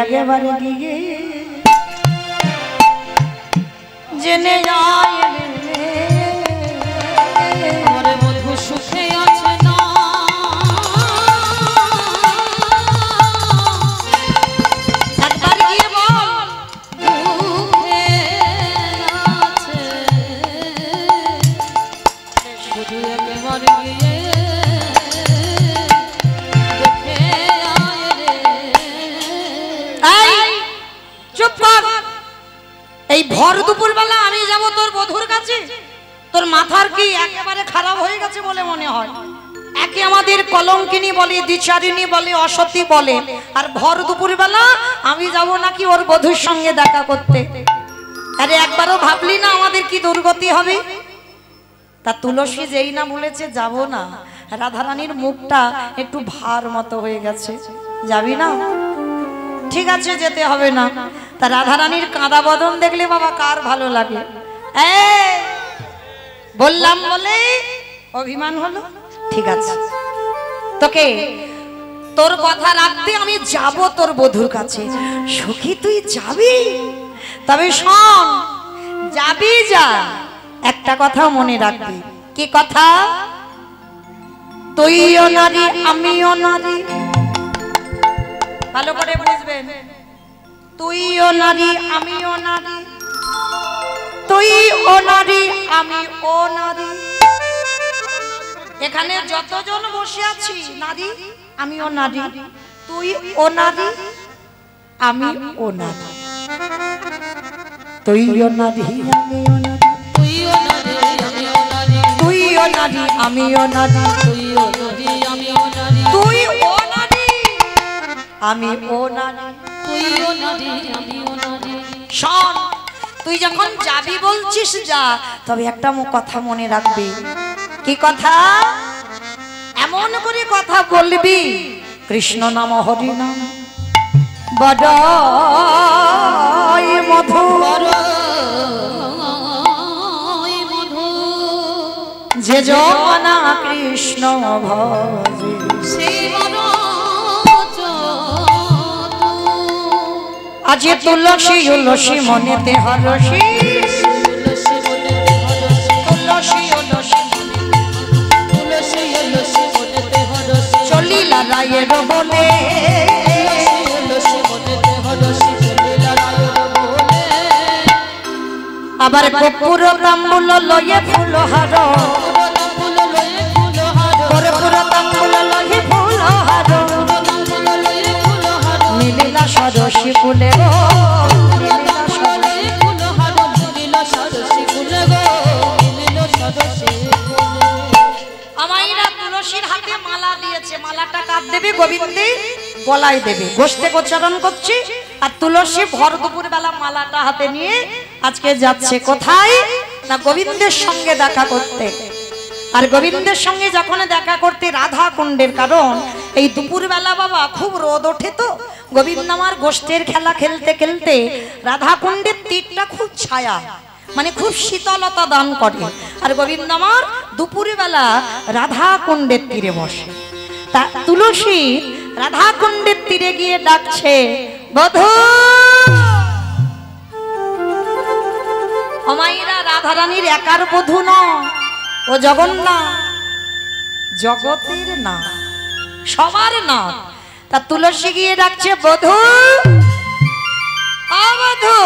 একেবারে গিয়ে জেনে যায় মধু সুখে আছে না। একবার গিয়ে বল দুঃখে আছে, শুধু একেবারে গিয়ে এই ভর দুপুর বেলা আমি যাব তোর বধুর কাছে? তোর মাথার কি একেবারে খারাপ হয়ে গেছে বলে মনে হয়? একে আমাদের কলঙ্কিনী বলে, দ্বিচারিণী বলে, অসতী বলে, আর ভর দুপুর বেলা আমি যাব নাকি ওর বধুর সঙ্গে দেখা করতে? আরে একবারও ভাবলি না আমাদের কি দুর্গতি হবে? তা তুলসী যেই না বলেছে যাব না, রাধারানীর মুখটা একটু ভার মতো হয়ে গেছে। যাবি না? ঠিক আছে, যেতে হবে না। তা রাধারানীর কাঁদা বদন দেখলে বাবা কার ভালো লাগে? বললাম বলে অভিমান হলো? ঠিক আছে, তোকে তোর কথা রাখতে আমি যাব তোর বধুর কাছে। সখী তুই যাবি? তবে শোন, যাবি যা, একটা কথা মনে রাখবি। কি কথা? তুইও নারী আমিও নারী, ভালো করে বুঝবেন। তুইও নারী আমিও নারী, তুই ও নারী আমি ও নারী। এখানে যতজন বসে আছি নারী, আমিও নারী, তুই ও নারী আমি ও নারী, তুইও নারী আমিও নারী, তুইও নারী আমিও নারী, তুইও নারী আমিও নারী, তুইও নারী আমিও নারী, তুই ও নারী আমি ও নারী। তুইও নারী আমিও নারী। শোন, তুই যখন যাবি বলছিস যা, তবে একটা কথা মনে রাখবি। কি কথা? এমন করে কথা বলবি, কৃষ্ণ নাম হরি নাম বড়ই মধু, ওই মধু যে জনা কৃষ্ণ ভজে। সেই বড় আজি তুলসী উলসী মনেতে হরসী, তুলসী বনেতে হরসী, তুলসী উলসী তুলসী তুলসী বনেতে হরসী, চলিলা রায়ের বলে, তুলসী বনেতে হরসী, চলিলা রায়ের বলে। আবার কপুর তাম্বুল লয়ে ফুলহার, ফুল লয়ে ফুলহার, কপুর তাম্বুল লয়ে ফুলহার, মিলিলা সরসী ফুলে গো, মিলিলা সরসী। আমাইরা তুলসীর হাতে মালা দিয়েছে, মালাটা কাঁধ দেবে গোবিন্দে গলায় দেবে, গোষ্ঠে গোচারণ করছি। আর তুলসী ভর দুপুর বেলা মালাটা হাতে নিয়ে আজকে যাচ্ছে কোথায় না গোবিন্দের সঙ্গে দেখা করতে। আর গোবিন্দের সঙ্গে যখন দেখা করতে রাধা কুণ্ডের, কারণ এই দুপুর বেলা বাবা খুব রোদ ওঠে, তো গোবিন্দ আমার গোষ্ঠের খেলা খেলতে খেলতে রাধা কুণ্ডের তীরটা খুব ছায়া, মানে খুব শীতলতা দান করে। আর গোবিন্দ আমার দুপুরে বেলা রাধা কুণ্ডের তীরে বসে। তা তুলসী রাধা কুণ্ডের তীরে গিয়ে ডাকছে, বধূ। অমাইরা রাধারানীর একার বধূ নয়, ও জগন্নাথ, জগতের না, সবার না। তা তুলসী গিয়ে ডাকছে, বধূ, আ বধূ।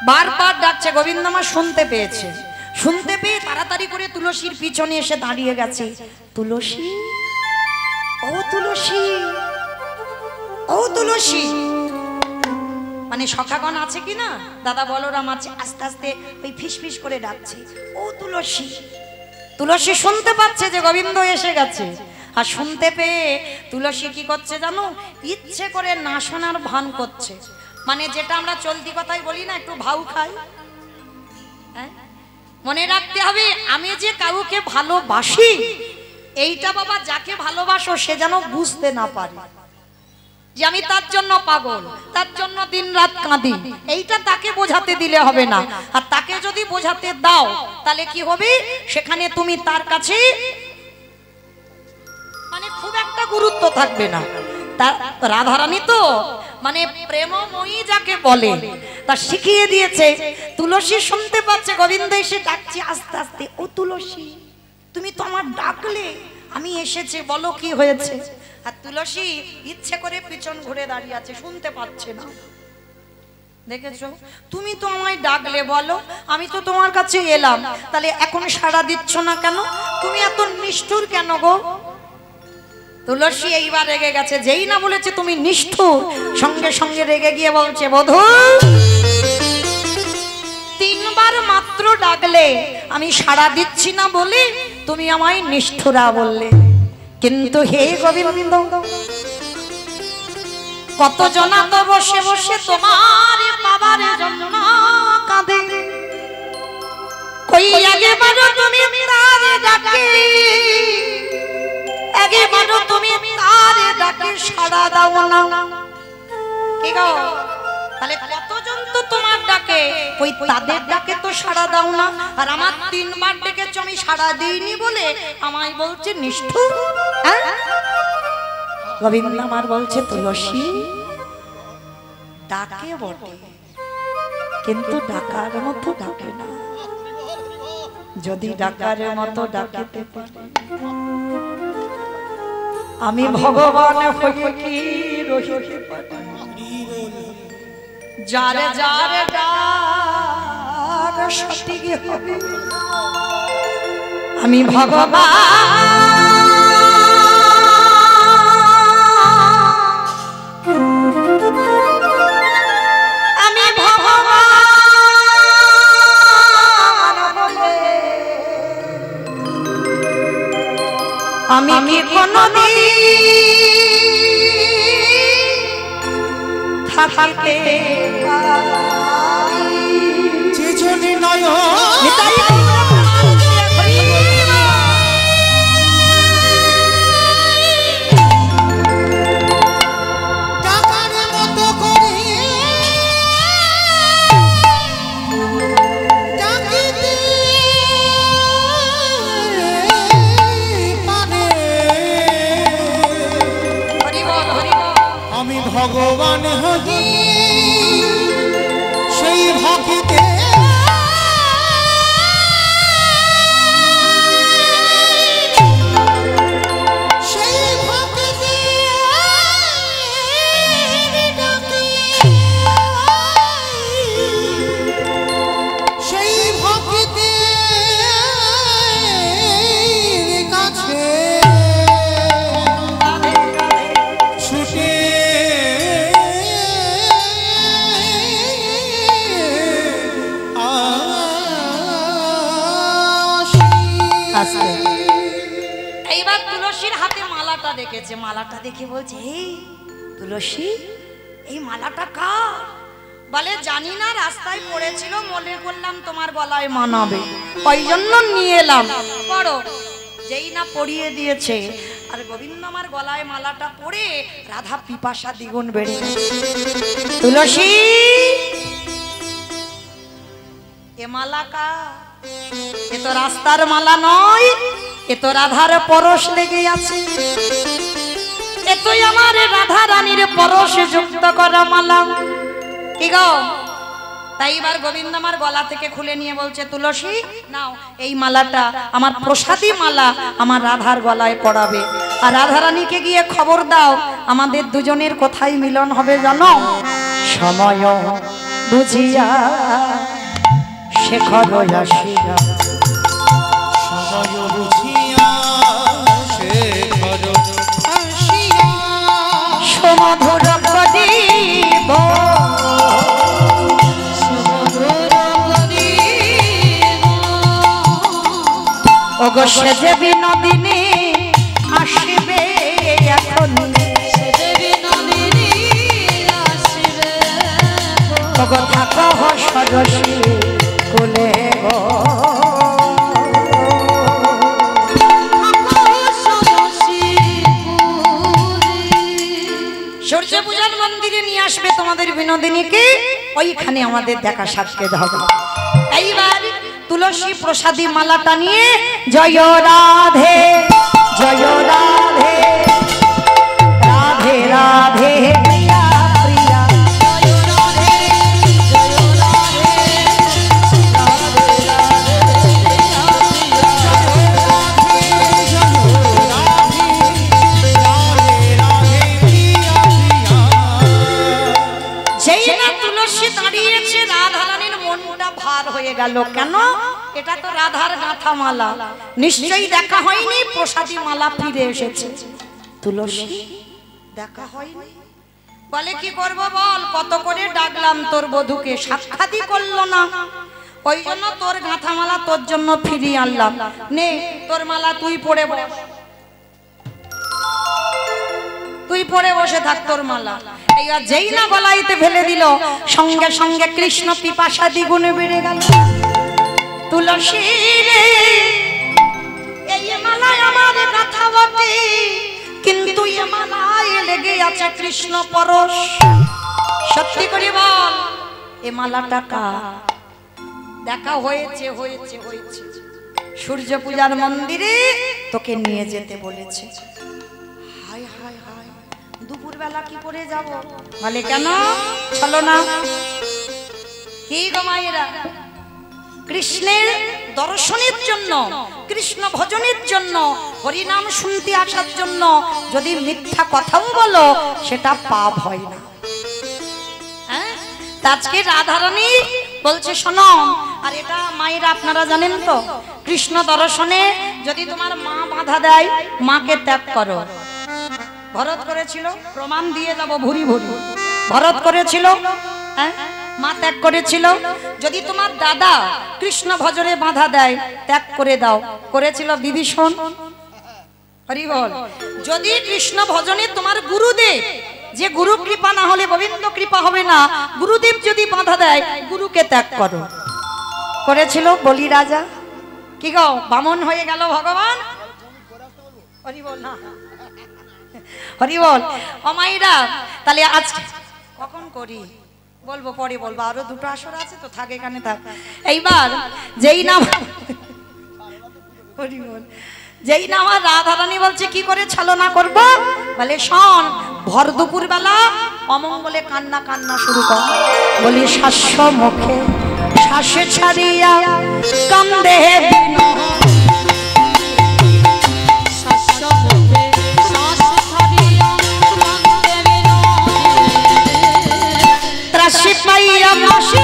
বারবার ডাকছে, গোবিন্দ মা শুনতে পেয়েছে। শুনতে পেয়ে তাড়াতাড়ি করে তুলসীর পিছনে এসে দাঁড়িয়ে গেছে। তুলসী, ও তুলসী, ও তুলসী। মানে সখাগণ আছে কি না, দাদা বলরাম আছে, আস্তে আস্তে ওই ফিস ফিস করে ডাকছে, ও তুলসী। তুলসী শুনতে পাচ্ছে যে গোবিন্দ এসে গেছে। আর শুনতে পেয়ে তুলসী কি করছে জানো, ইচ্ছে করে না শোনার ভান করছে। মানে যেটা আমরা চলতি কথাই বলি না, একটু ভাউ খাই। হ্যাঁ, মনে রাখতে হবে, আমি যে কাউকে ভালোবাসি, এইটা বাবা যাকে ভালোবাসো সে যেন বুঝতে না পারে যে আমি তার জন্য পাগল, তার জন্য দিন রাত কাঁদি। এইটা তাকে বোঝাতে দিলে হবে না। আর তাকে যদি বোঝাতে দাও তাহলে কি হবে, সেখানে তুমি তার কাছে মানে খুব একটা গুরুত্ব থাকবে না। রাধারানী তো মানে প্রেমময়ী যাকে বলে তা শিখিয়ে দিয়েছে। তুলসী শুনতে পাচ্ছে গোবিন্দ এসে ডাকছে আস্তে আস্তে, ও তুলসী, তুমি তো আমার ডাকলে, আমি এসেছি, বলো কি হয়েছে। আর তুলসী ইচ্ছে করে পিছন ঘুরে দাঁড়িয়ে আছে, শুনতে পাচ্ছে না। দেখেছো, তুমি তো আমায় ডাকলে, বলো, আমি তো তোমার কাছে এলাম, তাহলে এখন সাড়া দিচ্ছ না কেন? তুমি এত নিষ্ঠুর কেন গো? তুলসী এইবার রেগে গেছে, যেই না বলেছে তুমি নিষ্ঠুর, সঙ্গে সঙ্গে রেগে গিয়ে বলছে, বধূ, তিনবার মাত্র ডাকলে আমি সাড়া দিচ্ছি না বলে তুমি আমায় নিষ্ঠুরা বললে। কিন্তু হে গোবিন্দ, কত জনা তো বসে বসে তোমার বাবার জন্য কাঁদে, কই আগেবার তুমি তার ডাকে, আগেবার তুমি তার ডাকে সাড়া দাও না। কি গো, তাহলে কতজন তো তোমার ডাকে, ওই তাদের ডাকে তো সাড়া দাও না। আর আমার তিনবার ডেকেছো, আমি সাড়া দিইনি বলে আমায় বলছে নিষ্ঠুর। গোবিন্দ আমার বলছে, তুলসী ডাকে বটে, কিন্তু ডাকার মতো ডাকে না। যদি ডাকার মতো ডাকিতে পারি আমি ভগবান হয়ে কি রহিতে পারি। যারে যারে ডাক সঠিক হবে আমি ভগবান। আমি ভগবান বলে আমি কি কোনদিন থাকিতে পারি। যে জনে নয় টাকার মতো করে ডাকিতে পারে আমি ভগবান হই সেই ভক্তিতে সেই ভক্তিতে ডাকি সেই ভক্তিতে কাছে ছুটে আসে। এইবার তুলসীর হাতে মালাটা দেখেছে, মালাটা দেখে বলছে এই তুলসী এই মালাটা কার? বলে জানি না, রাস্তায় পড়েছিল মনে করলাম তোমার গলায় মানাবে ওই জন্য নিয়ে এলাম। পড়ো। যেই না পরিয়ে দিয়েছে আর গোবিন্দ আমার গলায় মালাটা পরে রাধা পিপাসা দ্বিগুণ বেড়ে গেছে। তুলসী এ মালা কার? এ তো রাস্তার মালা নয়, এ তো রাধার পরশ লেগে আছে, এ তো আমার রাধা রানীর পরশে যুক্ত করা মালা। কি গো? তাই এবার গোবিন্দ আমার গলা থেকে খুলে নিয়ে বলছে তুলসী নাও এই মালাটা আমার প্রসাদী মালা আমার রাধার গলায় পড়াবে। আর রাধা রানীকে গিয়ে খবর দাও আমাদের দুজনের কোথায় মিলন হবে জানো? সময় বুঝিয়া শেখর আসিয়া সময় বুঝিয়া শেখর আসিয়া সমধুর করিব ওগো সেজে বিনোদিনী আসিবে এখন ওগো থাকো সরসী কোলে গো। সূর্য পূজার মন্দিরে নিয়ে আসবে তোমাদের বিনোদিনীকে, ওইখানে আমাদের দেখা সাক্ষাৎ হবে। এইবার তুলসী প্রসাদী মালাটা নিয়ে জয় রাধে জয় রাধে রাধে রাধে প্রিয়া প্রিয়া যেই না তুলসী দাঁড়িয়েছে রাধা রানীর মনটা ভার হয়ে গেল। কেন? এটা তো রাধার গাঁথা মালা, নিশ্চয়ই দেখা হয়নি, প্রসাদী মালা ফিরে এসেছে। তুলসী দেখা হয়নি, বলে কি করব বল, কত করে ডাকলাম তোর বধূকে সাক্ষাৎই করলো না, ওই জন্য তোর গাঁথা মালা তোর জন্য ফিরিয়ে আনলাম, নে তোর মালা তুই পরে বস, তুই পরে বসে থাক তোর মালা। এইবার যেই না গলাইতে ফেলে দিল সঙ্গে সঙ্গে কৃষ্ণ পিপাসা দ্বিগুণে বেড়ে গেল। তুলসী রে এই মালায় আমার কথা বটে, কিন্তু এ মালায় লেগে আছে কৃষ্ণ পরশ। সত্যি করে বল এ মালাটা কার? দেখা হয়েছে হয়েছে হয়েছে, সূর্য পূজার মন্দিরে তোকে নিয়ে যেতে বলেছে। হায় হায় হায়, দুপুর বেলা কি করে যাব? বলে কেন? চলো না। কি গো মায়েরা, কৃষ্ণের দর্শনের জন্য, কৃষ্ণ ভজনের জন্য, হরিনাম শুনতে আসার জন্য যদি মিথ্যা কথাও বলো সেটা পাপ হয় না। হ্যাঁ, আজকে রাধারানী বলছে শোনো, আর এটা মায়েরা আপনারা জানেন তো, কৃষ্ণ দর্শনে যদি তোমার মা বাধা দেয়, মাকে ত্যাগ করো। ভরত করেছিল, প্রমাণ দিয়ে যাব ভুরি ভুরি। ভরত করেছিল, হ্যাঁ, মা ত্যাগ করেছিল। যদি তোমার দাদা কৃষ্ণ ভজনে বাধা দেয়, ত্যাগ করে দাও। করেছিল বিভীষণ। হরি বল। যদি কৃষ্ণ ভজনে তোমার গুরুদেব, যে গুরু কৃপা না হলে গোবিন্দ কৃপা হবে না, গুরুদেব যদি বাধা দেয়, গুরুকে ত্যাগ করো। করেছিল বলি রাজা। কি গো, বামন হয়ে গেল ভগবান। হরি বল না, হরি বল। অমাইরা, তাহলে আজ কখন করি বলবো, পরে বলবো, আরো দুটো আসর আছে তো, থাক এখানে থাক। এইবার যেই নাম, হরি বল, যেই না আমার রাধারানী বলছে কি করে ছলনা করব, বলে শোন, ভর দুপুর বেলা অমঙ্গলে কান্না কান্না শুরু কর। বলি শাস্য মুখে শ্বাসে ছাড়িয়া কান্দে ত্রাসি পাইয়া মাসে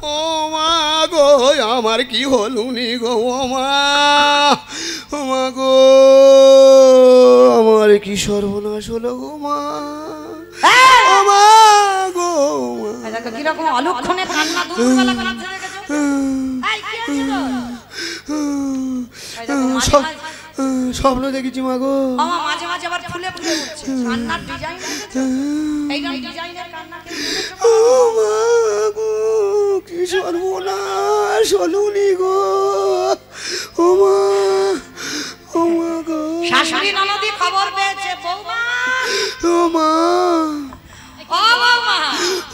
ও মা গো, আমার কি হলুনি গো, ও মা, ও মা গো, আমার কি সর্বনাশ হলো গো মা, ও মা গো, কিরকম অলক্ষণে কান্না দুপুরবেলা কাঁদছে দেখেছো? এই, কি হয়েছে তোর? এই দেখো, মাঝে মাঝে- স্বপ্ন দেখেছি মা গো। আমার মাঝে মাঝে আবার ফুলে ফুলে উঠছে। কান্নার ডিজাইন দেখেছো? এইরকম ডিজাইনের কান্না কেউ দেখেছো? ও মা গো, কি সর্বনাশ হলুনি গো, ও মা, ও মা গো, শাশুড়ি ননদি খবর পেয়েছে, বৌমা, ও মা, ও বৌমা,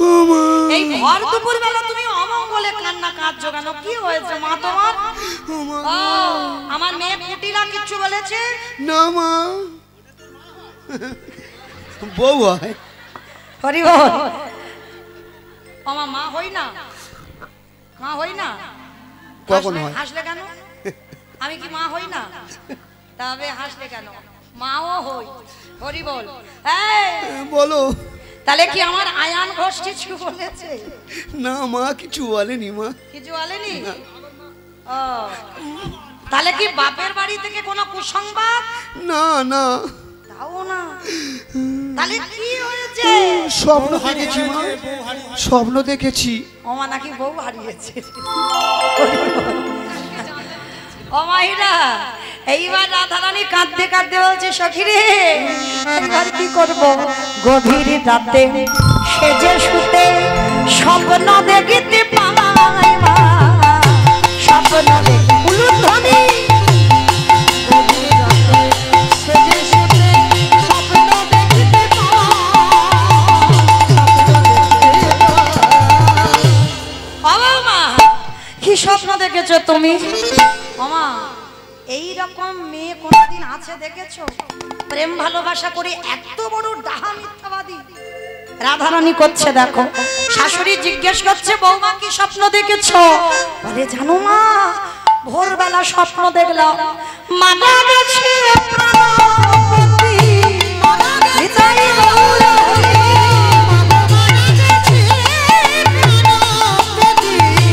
ও মা, এই ভর দুপুর বেলা তুমি অমঙ্গলে কান্না কাঁদছো কেন? কি হয়েছে মা তোমার? ও মা, ও, আমার মেয়ে কুটিরা কিছু বলেছে? না মা, বউ হয়। হরি বল। আমার মা হই না, মা হই না। কখন হয়? হাসলে কেন? আমি কি মা হই না? তবে হাসলে কেন? মাও হই। হরি বল। এই, বলো। তাহলে কি আমার আয়ান ঘোষ কিছু বলেছে? না মা, কিছু বলেনি মা। কিছু বলেনি? ও, তাহলে কি বাপের বাড়ি থেকে কোনো কুসংবাদ? না না, তাও না। তাহলে কি হয়েছে? স্বপ্ন দেখেছি মা, স্বপ্ন দেখেছি। ওমা নাকি বউ হারিয়েছে। ও মাহিরা, এইবার রাধারানী কাঁদতে কাঁদতে বলছে সখী রে, এবার কি করব? গভীর রাতে সেজে শুতে স্বপ্ন দেখিতে পাই মা, স্বপ্ন দেখি উলুধ্বনি। গভীর রাতে সেজে শুতে স্বপ্ন দেখিতে পাই, স্বপ্ন দেখিতে পাই। ও মা, কি স্বপ্ন দেখেছো তুমি? ওমা, এইরকম মেয়ে কোনদিন আছে দেখেছো? প্রেম ভালোবাসা করে এত বড় ডাহা মিথ্যাবাদী রাধারানী করছে দেখো। শাশুড়ি জিজ্ঞেস করছে বৌমা কি স্বপ্ন দেখেছো? বলে জানো মা, ভোরবেলা স্বপ্ন দেখলাম মারা গেছে প্রাণপতি, নিতাই গৌর হরি,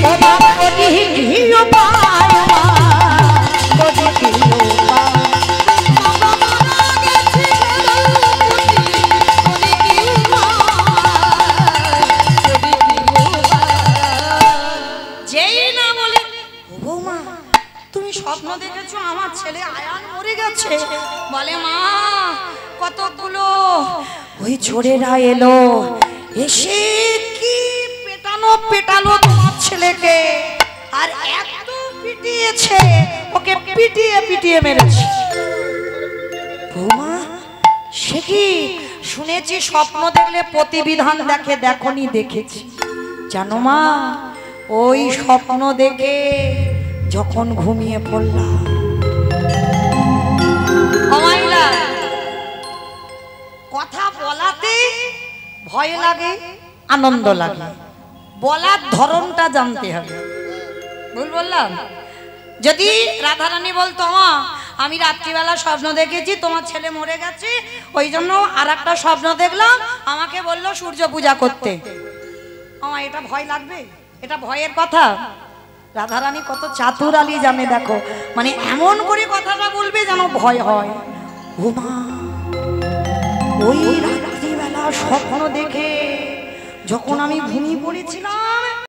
ও বাবা কোটি ঘিও পায় মা, কোটি ঘিও পায়। যেই না বলে ও বৌমা তুমি স্বপ্ন দেখেছো আমার ছেলে আয়ান মরে গেছে, বলে মা কতগুলো ওই চোরেরা এলো, এসে কি পেটানো পেটালো তোমার ছেলেকে, আর এত পিটিয়েছে, ওকে পিটিয়ে পিটিয়ে মেরেছে। বৌমা সে কি? শুনেছি স্বপ্ন দেখলে প্রতিবিধান দেখে, দেখনি দেখেছি জানো মা। ওই স্বপ্ন দেখে যখন ঘুমিয়ে পড়লাম, কথা বলাতে ভয় লাগে, আনন্দ লাগে, বলার ধরনটা জানতে হবে। ভুল বললাম? যদি রাধারানী বলতো মা আমি রাত্রিবেলা স্বপ্ন দেখেছি তোমার ছেলে মরে গেছে, ওই জন্য আর একটা স্বপ্ন দেখলাম, আমাকে বললো সূর্য পূজা করতে, আমার এটা ভয় লাগবে? এটা ভয়ের কথা? রাধারানী কত চাতুরালি জানে দেখো, মানে এমন করে কথাটা বলবে যেন ভয় হয়। ও মা, ওই রাত্রিবেলা স্বপ্ন দেখে যখন আমি ঘুমিয়ে পড়েছিলাম,